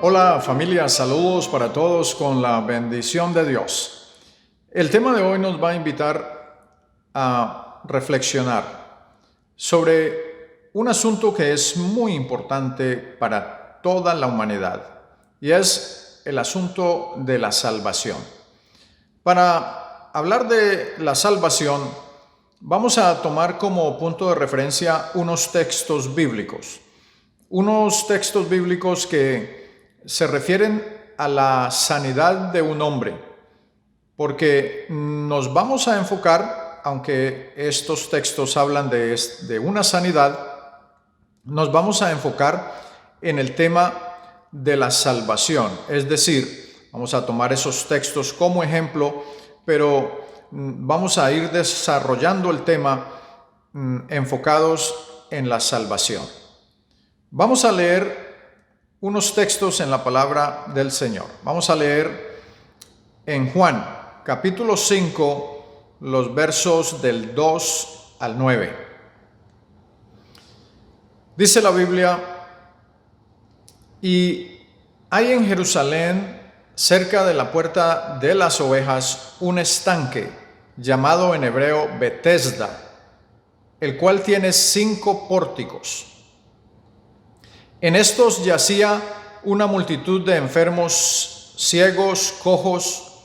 Hola familia, saludos para todos con la bendición de Dios. El tema de hoy nos va a invitar a reflexionar sobre un asunto que es muy importante para toda la humanidad y es el asunto de la salvación. Para hablar de la salvación, vamos a tomar como punto de referencia unos textos bíblicos que se refieren a la sanidad de un hombre, porque nos vamos a enfocar, aunque estos textos hablan de una sanidad, nos vamos a enfocar en el tema de la salvación. Es decir, vamos a tomar esos textos como ejemplo, pero vamos a ir desarrollando el tema enfocados en la salvación. Vamos a leer unos textos en la palabra del Señor. Vamos a leer en Juan, capítulo 5, los versos del 2 al 9. Dice la Biblia: y hay en Jerusalén, cerca de la puerta de las ovejas, un estanque llamado en hebreo Betesda, el cual tiene 5 pórticos. En estos yacía una multitud de enfermos, ciegos, cojos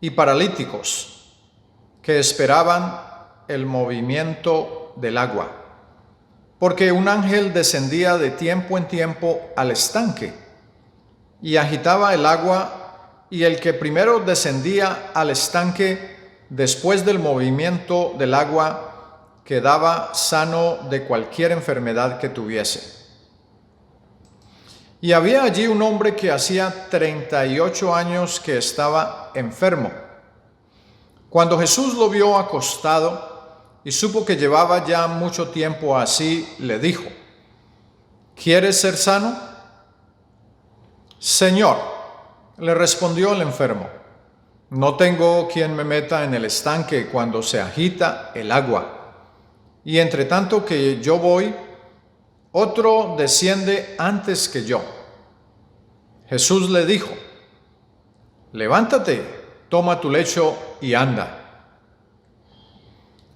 y paralíticos, que esperaban el movimiento del agua, porque un ángel descendía de tiempo en tiempo al estanque y agitaba el agua, y el que primero descendía al estanque después del movimiento del agua quedaba sano de cualquier enfermedad que tuviese. Y había allí un hombre que hacía 38 años que estaba enfermo. Cuando Jesús lo vio acostado y supo que llevaba ya mucho tiempo así, le dijo: ¿quieres ser sano? Señor, le respondió el enfermo, no tengo quien me meta en el estanque cuando se agita el agua, y entre tanto que yo voy, otro desciende antes que yo. Jesús le dijo: levántate, toma tu lecho y anda.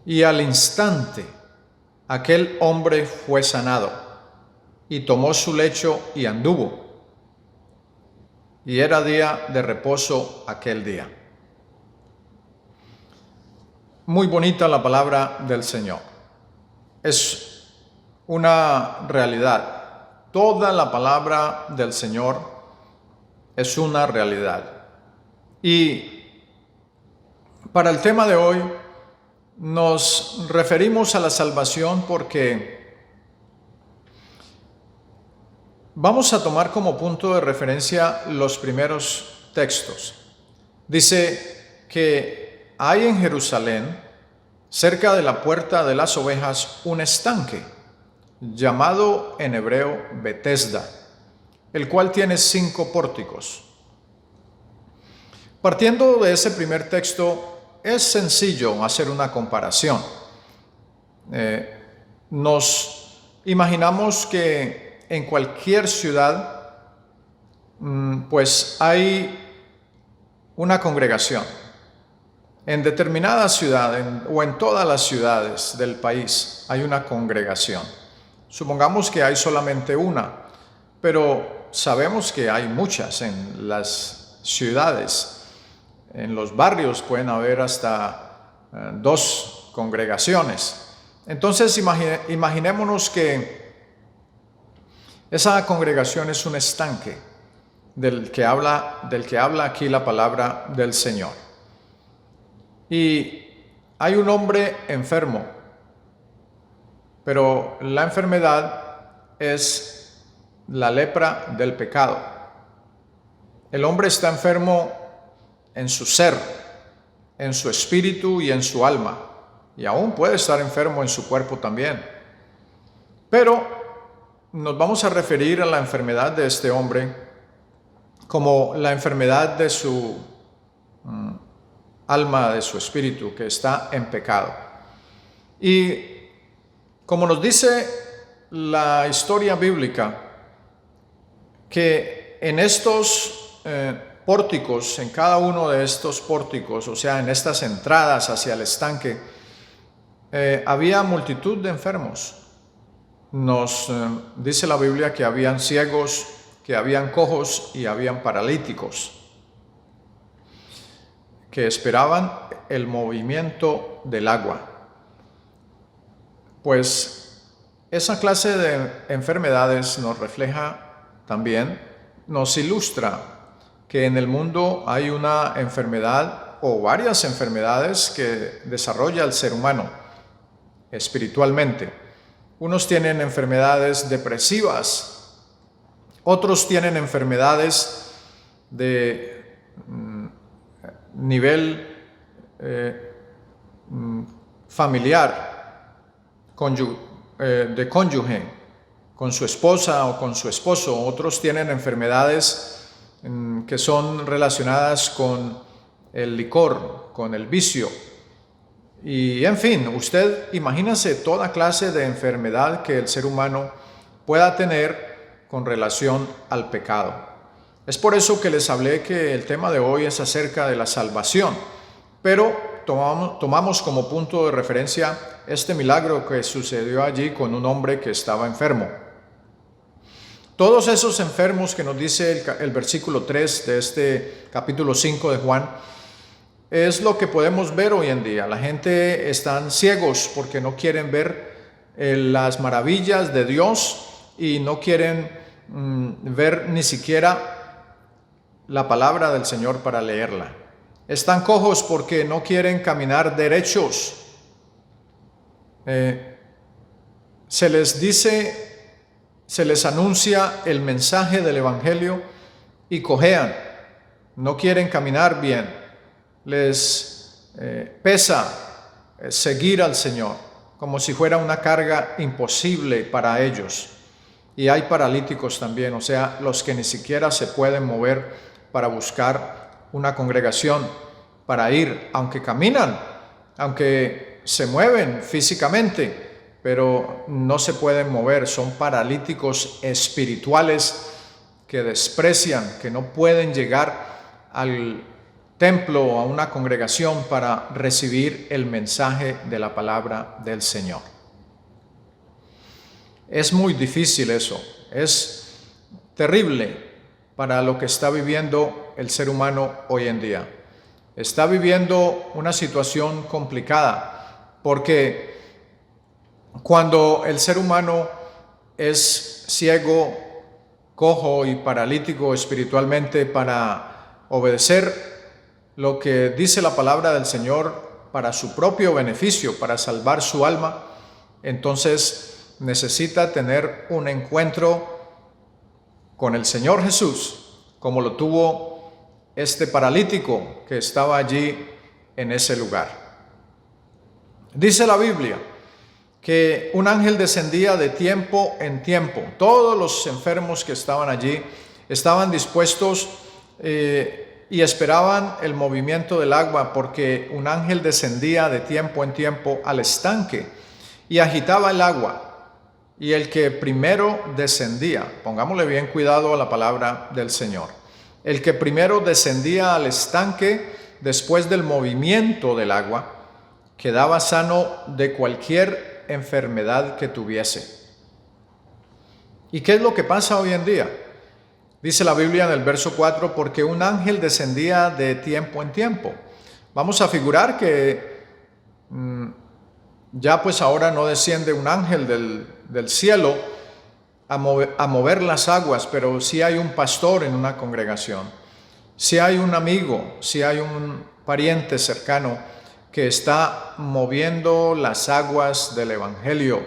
Y al instante aquel hombre fue sanado, y tomó su lecho y anduvo. Y era día de reposo aquel día. Muy bonita la palabra del Señor. Es una realidad. Toda la palabra del Señor es una realidad. Y para el tema de hoy nos referimos a la salvación porque vamos a tomar como punto de referencia los primeros textos. Dice que hay en Jerusalén, cerca de la puerta de las ovejas, un estanque llamado en hebreo Betesda, el cual tiene 5 pórticos. Partiendo de ese primer texto, es sencillo hacer una comparación. Nos imaginamos que en cualquier ciudad, pues hay una congregación. En determinada ciudad o en todas las ciudades del país hay una congregación. Supongamos que hay solamente una, pero sabemos que hay muchas en las ciudades. En los barrios pueden haber hasta 2 congregaciones. Entonces imaginémonos que esa congregación es un estanque del que habla aquí la palabra del Señor. Y hay un hombre enfermo, pero la enfermedad es la lepra del pecado. El hombre está enfermo en su ser, en su espíritu y en su alma, y aún puede estar enfermo en su cuerpo también. Pero nos vamos a referir a la enfermedad de este hombre como la enfermedad de su alma, de su espíritu, que está en pecado. Y como nos dice la historia bíblica, que en estos pórticos, en cada uno de estos pórticos, o sea, en estas entradas hacia el estanque, había multitud de enfermos. Nos dice la Biblia que habían ciegos, que habían cojos y habían paralíticos, que esperaban el movimiento del agua. Pues esa clase de enfermedades nos refleja también, nos ilustra que en el mundo hay una enfermedad o varias enfermedades que desarrolla el ser humano espiritualmente. Unos tienen enfermedades depresivas, otros tienen enfermedades de nivel familiar, de cónyuge, con su esposa o con su esposo. Otros tienen enfermedades que son relacionadas con el licor, con el vicio. Y en fin, usted imagínese toda clase de enfermedad que el ser humano pueda tener con relación al pecado. Es por eso que les hablé que el tema de hoy es acerca de la salvación, pero tomamos como punto de referencia este milagro que sucedió allí con un hombre que estaba enfermo. Todos esos enfermos que nos dice el versículo 3 de este capítulo 5 de Juan, es lo que podemos ver hoy en día. La gente están ciegos porque no quieren ver las maravillas de Dios y no quieren ver ni siquiera la palabra del Señor para leerla. Están cojos porque no quieren caminar derechos. Se les anuncia el mensaje del Evangelio y cojean, no quieren caminar bien. Les pesa seguir al Señor, como si fuera una carga imposible para ellos. Y hay paralíticos también, o sea, los que ni siquiera se pueden mover para buscar una congregación, para ir, aunque caminan, aunque se mueven físicamente, pero no se pueden mover. Son paralíticos espirituales que desprecian, que no pueden llegar al templo o a una congregación para recibir el mensaje de la palabra del Señor. Es muy difícil eso, es terrible para lo que está viviendo el ser humano hoy en día. Está viviendo una situación complicada porque cuando el ser humano es ciego, cojo y paralítico espiritualmente para obedecer lo que dice la palabra del Señor para su propio beneficio, para salvar su alma, entonces necesita tener un encuentro con el Señor Jesús, como lo tuvo este paralítico que estaba allí en ese lugar. Dice la Biblia que un ángel descendía de tiempo en tiempo. Todos los enfermos que estaban allí estaban dispuestos y esperaban el movimiento del agua, porque un ángel descendía de tiempo en tiempo al estanque y agitaba el agua. Y el que primero descendía, pongámosle bien cuidado a la palabra del Señor, el que primero descendía al estanque después del movimiento del agua, quedaba sano de cualquier enfermedad que tuviese. ¿Y qué es lo que pasa hoy en día? Dice la Biblia en el verso 4, porque un ángel descendía de tiempo en tiempo. Vamos a figurar que ya pues ahora no desciende un ángel del cielo a mover las aguas, pero sí hay un pastor en una congregación, sí hay un amigo, sí hay un pariente cercano que está moviendo las aguas del Evangelio,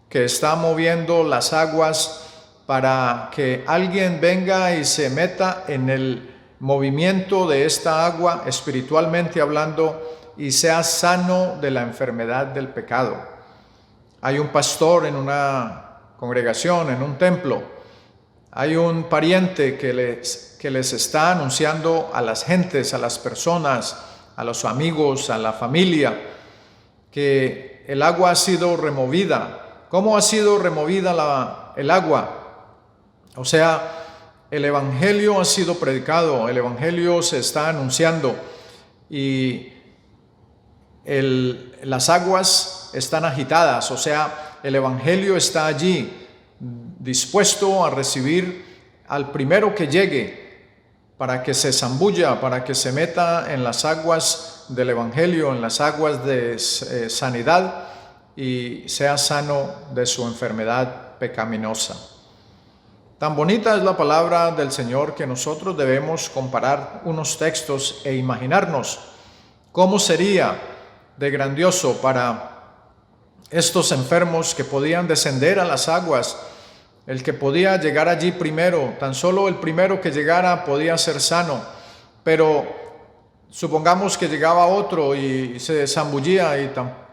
que está moviendo las aguas para que alguien venga y se meta en el movimiento de esta agua, espiritualmente hablando, y sea sano de la enfermedad del pecado. Hay un pastor en una congregación, en un templo. Hay un pariente que les está anunciando a las gentes, a las personas, a los amigos, a la familia, que el agua ha sido removida. ¿Cómo ha sido removida el agua? O sea, el Evangelio ha sido predicado, el Evangelio se está anunciando y las aguas están agitadas, o sea, el Evangelio está allí dispuesto a recibir al primero que llegue para que se zambulla, para que se meta en las aguas del Evangelio, en las aguas de sanidad y sea sano de su enfermedad pecaminosa. Tan bonita es la palabra del Señor que nosotros debemos comparar unos textos e imaginarnos cómo sería de grandioso para estos enfermos que podían descender a las aguas, el que podía llegar allí primero, tan solo el primero que llegara podía ser sano, pero supongamos que llegaba otro y se zambullía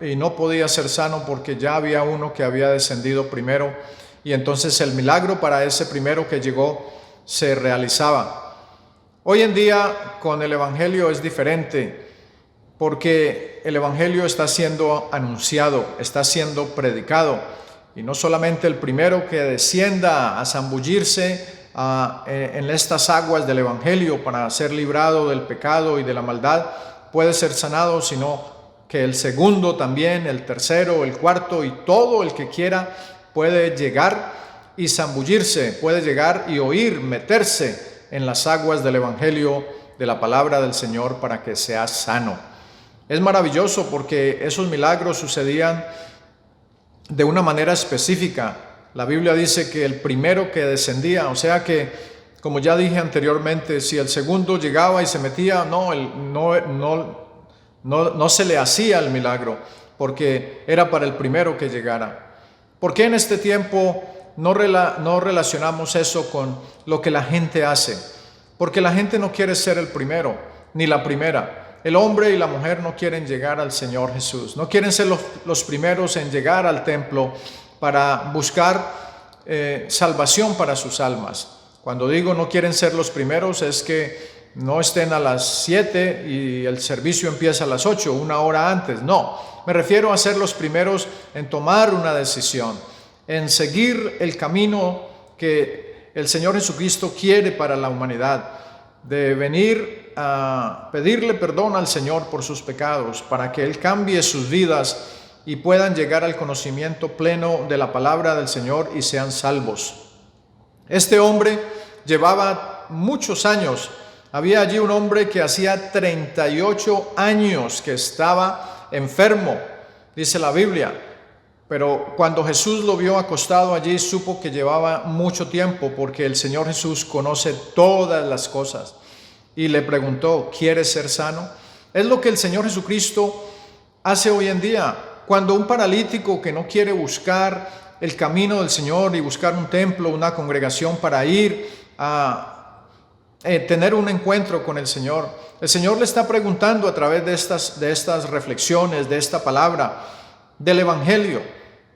y no podía ser sano porque ya había uno que había descendido primero, y entonces el milagro para ese primero que llegó se realizaba. Hoy en día con el Evangelio es diferente, porque el Evangelio está siendo anunciado, está siendo predicado, y no solamente el primero que descienda a zambullirse en estas aguas del Evangelio para ser librado del pecado y de la maldad puede ser sanado, sino que el segundo también, el tercero, el cuarto y todo el que quiera puede llegar y zambullirse, puede llegar y oír, meterse en las aguas del Evangelio, de la palabra del Señor para que sea sano. Es maravilloso porque esos milagros sucedían de una manera específica. La Biblia dice que el primero que descendía, o sea que, como ya dije anteriormente, si el segundo llegaba y se metía, no se le hacía el milagro, porque era para el primero que llegara. ¿Por qué en este tiempo no relacionamos eso con lo que la gente hace? Porque la gente no quiere ser el primero, ni la primera. El hombre y la mujer no quieren llegar al Señor Jesús, no quieren ser los primeros en llegar al templo para buscar salvación para sus almas. Cuando digo no quieren ser los primeros es que no estén a las 7 y el servicio empieza a las 8, una hora antes. No, me refiero a ser los primeros en tomar una decisión, en seguir el camino que el Señor Jesucristo quiere para la humanidad, de venir a pedirle perdón al Señor por sus pecados, para que Él cambie sus vidas y puedan llegar al conocimiento pleno de la palabra del Señor y sean salvos. Este hombre llevaba muchos años. Había allí un hombre que hacía 38 años que estaba enfermo, dice la Biblia. Pero cuando Jesús lo vio acostado allí, supo que llevaba mucho tiempo, porque el Señor Jesús conoce todas las cosas. Y le preguntó, ¿quieres ser sano? Es lo que el Señor Jesucristo hace hoy en día. Cuando un paralítico que no quiere buscar el camino del Señor y buscar un templo, una congregación para ir a tener un encuentro con el Señor le está preguntando a través de estas reflexiones, de esta palabra, del Evangelio,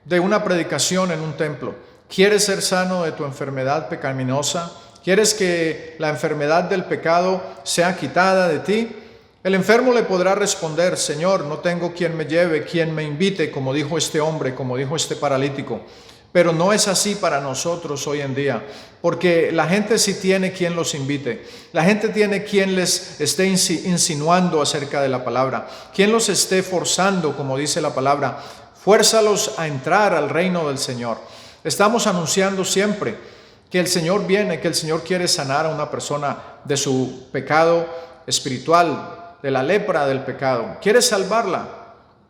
de una predicación en un templo. ¿Quieres ser sano de tu enfermedad pecaminosa? ¿Quieres que la enfermedad del pecado sea quitada de ti? El enfermo le podrá responder, Señor, no tengo quien me lleve, quien me invite, como dijo este hombre, como dijo este paralítico. Pero no es así para nosotros hoy en día, porque la gente sí tiene quien los invite. La gente tiene quien les esté insinuando acerca de la palabra, quien los esté forzando, como dice la palabra. Fuérzalos a entrar al reino del Señor. Estamos anunciando siempre que el Señor viene, que el Señor quiere sanar a una persona de su pecado espiritual, de la lepra del pecado. Quiere salvarla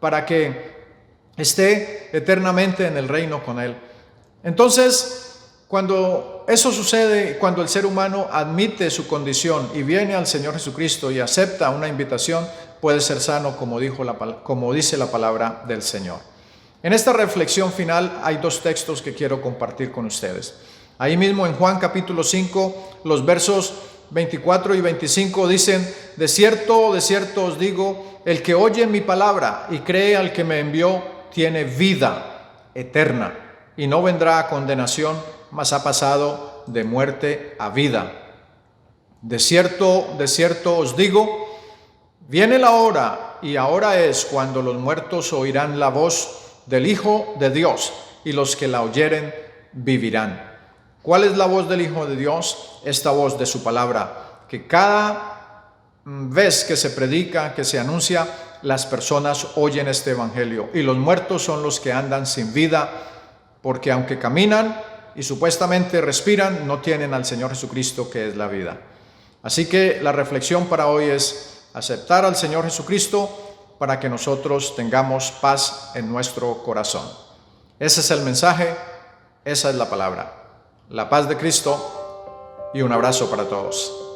para que esté eternamente en el reino con Él. Entonces, cuando eso sucede, cuando el ser humano admite su condición y viene al Señor Jesucristo y acepta una invitación, puede ser sano, como dice la palabra del Señor. En esta reflexión final hay dos textos que quiero compartir con ustedes. Ahí mismo en Juan capítulo 5, los versos 24 y 25 dicen, de cierto os digo, el que oye mi palabra y cree al que me envió, tiene vida eterna y no vendrá a condenación, mas ha pasado de muerte a vida. De cierto os digo, viene la hora, y ahora es cuando los muertos oirán la voz del Hijo de Dios, y los que la oyeren vivirán. ¿Cuál es la voz del Hijo de Dios? Esta voz de su palabra, que cada vez que se predica, que se anuncia, las personas oyen este evangelio, y los muertos son los que andan sin vida, porque aunque caminan y supuestamente respiran, no tienen al Señor Jesucristo, que es la vida. Así que la reflexión para hoy es aceptar al Señor Jesucristo para que nosotros tengamos paz en nuestro corazón. Ese es el mensaje, esa es la palabra. La paz de Cristo y un abrazo para todos.